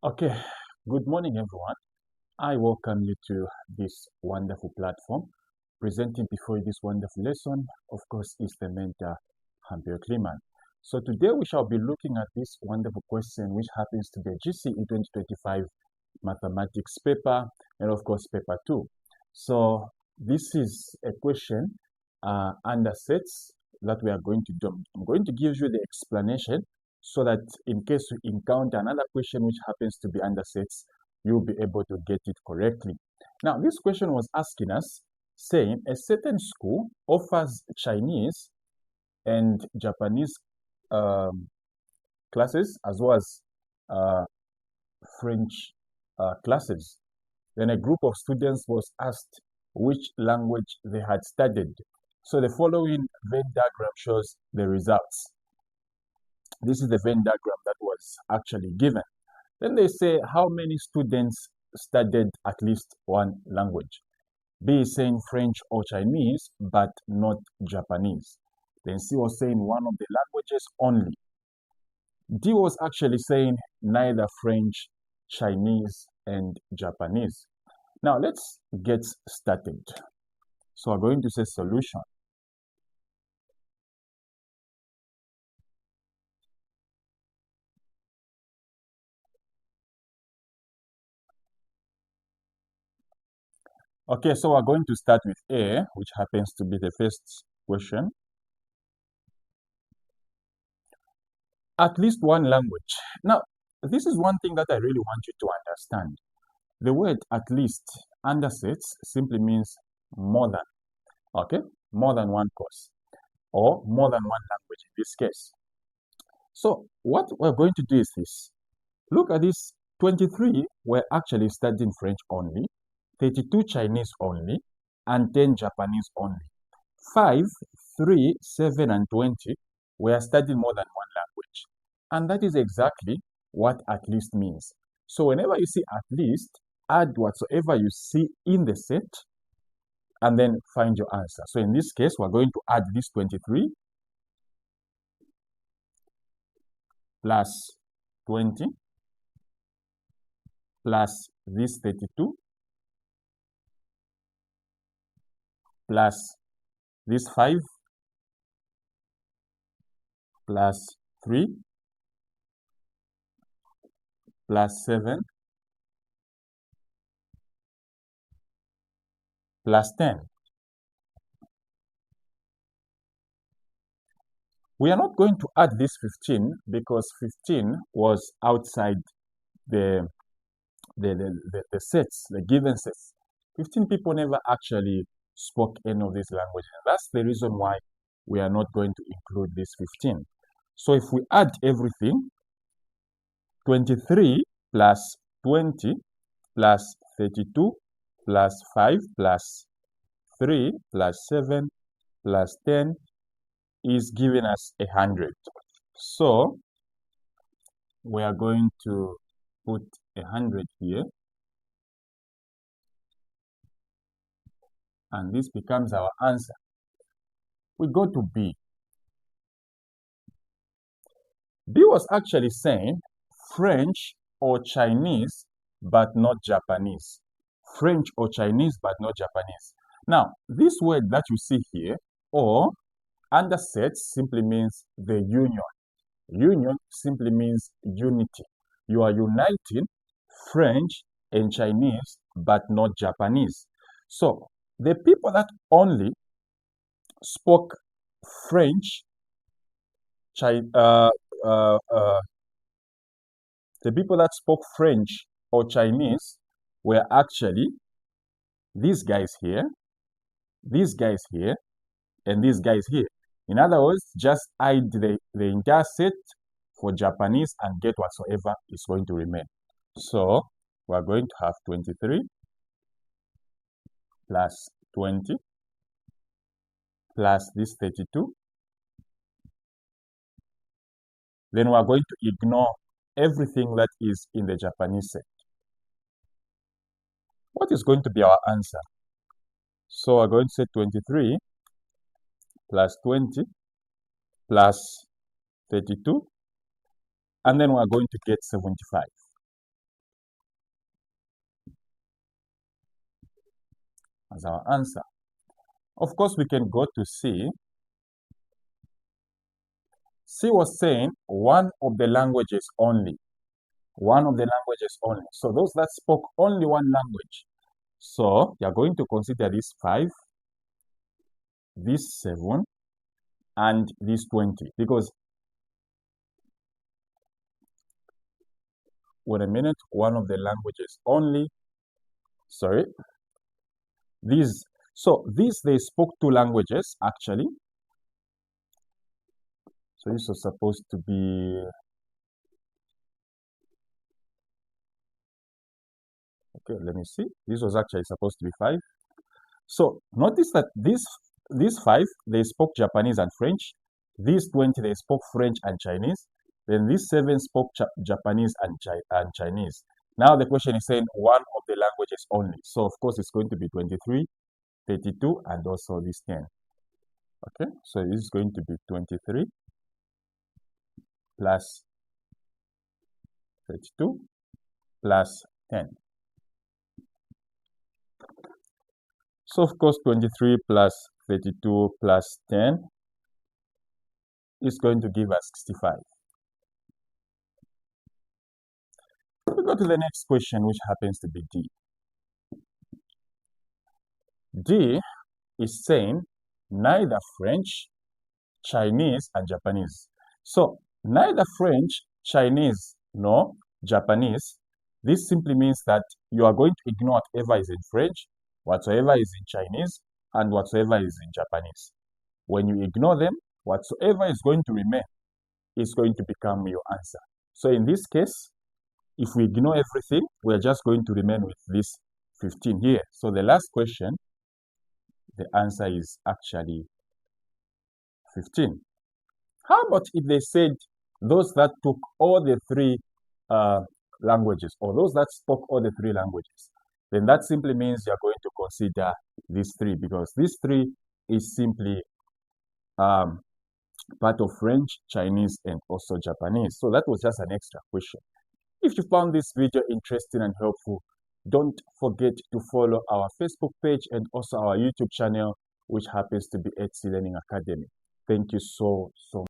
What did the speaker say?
Okay, good morning, everyone. I welcome you to this wonderful platform. Presenting before you this wonderful lesson, of course, is the mentor, Hamper Kliman. So today we shall be looking at this wonderful question, which happens to be a GCE 2025 mathematics paper, and of course, paper 2. So this is a question under sets that we are going to do. I'm going to give you the explanation so that in case you encounter another question which happens to be under sets, you'll be able to get it correctly. Now, this question was asking us, saying a certain school offers Chinese and Japanese classes as well as uh, French classes. Then a group of students was asked which language they had studied. So the following Venn diagram shows the results. This is the Venn diagram that was actually given. Then they say how many students studied at least one language. B is saying French or Chinese, but not Japanese. Then C was saying one of the languages only. D was actually saying neither French, Chinese, and Japanese. Now let's get started. So I'm going to say solution. Okay, so we're going to start with A, which happens to be the first question. At least one language. Now, this is one thing that I really want you to understand. The word at least under sets simply means more than, okay? More than one course or more than one language in this case. So what we're going to do is this. Look at this. 23 were actually studying French only, 32 Chinese only, and 10 Japanese only. 5, 3, 7, and 20 were studying more than one language. And that is exactly what at least means. So whenever you see at least, add whatsoever you see in the set and then find your answer. So in this case, we're going to add this 23 plus 20 plus this 32 plus this 5 plus 3 plus 7 plus 10. We are not going to add this 15 because 15 was outside the sets, the given sets. 15 people never actually spoke any of these languages. That's the reason why we are not going to include this 15. So if we add everything, 23 plus 20 plus 32 plus 5 plus 3 plus 7 plus 10 is giving us 100. So we are going to put 100 here. And this becomes our answer. We go to B. B was actually saying French or Chinese, but not Japanese. French or Chinese, but not Japanese. Now, this word that you see here, or under sets, simply means the union. Union simply means unity. You are uniting French and Chinese, but not Japanese. So, the people that only spoke French, uh, uh, uh, the people that spoke French or Chinese were actually these guys here, these guys here, and these guys here. In other words, just add the entire set for Japanese and get whatsoever is going to remain. So we're going to have 23 plus 20 plus this 32. Then we're going to ignore everything that is in the Japanese set. What is going to be our answer? So we're going to say 23 plus 20 plus 32, and then we're going to get 75. as our answer. Of course, we can go to C. C was saying one of the languages only. One of the languages only. So those that spoke only one language. So you're going to consider this 5, this 7, and this 20. Because, wait a minute, one of the languages only. Sorry. These, they spoke 2 languages, actually. So this was supposed to be, okay, let me see. This was actually supposed to be 5. So notice that these 5, they spoke Japanese and French. These 20, they spoke French and Chinese. Then these 7 spoke Japanese and Chinese. Now the question is saying one of the languages only. So of course it's going to be 23, 32, and also this 10. Okay, so this is going to be 23 plus 32 plus 10. So of course 23 plus 32 plus 10 is going to give us 65. We go to the next question, which happens to be D. D is saying neither French, Chinese, and Japanese. So neither French, Chinese, nor Japanese. This simply means that you are going to ignore whatever is in French, whatsoever is in Chinese, and whatsoever is in Japanese. When you ignore them, whatsoever is going to remain is going to become your answer. So in this case, if we ignore everything, we're just going to remain with this 15 here. So the last question, the answer is actually 15. How about if they said those that took all the 3 languages, or those that spoke all the 3 languages? Then that simply means you're going to consider these 3, because these 3 is simply part of French, Chinese, and also Japanese. So that was just an extra question. If you found this video interesting and helpful, don't forget to follow our Facebook page and also our YouTube channel, which happens to be GCE Learning Academy. Thank you so much.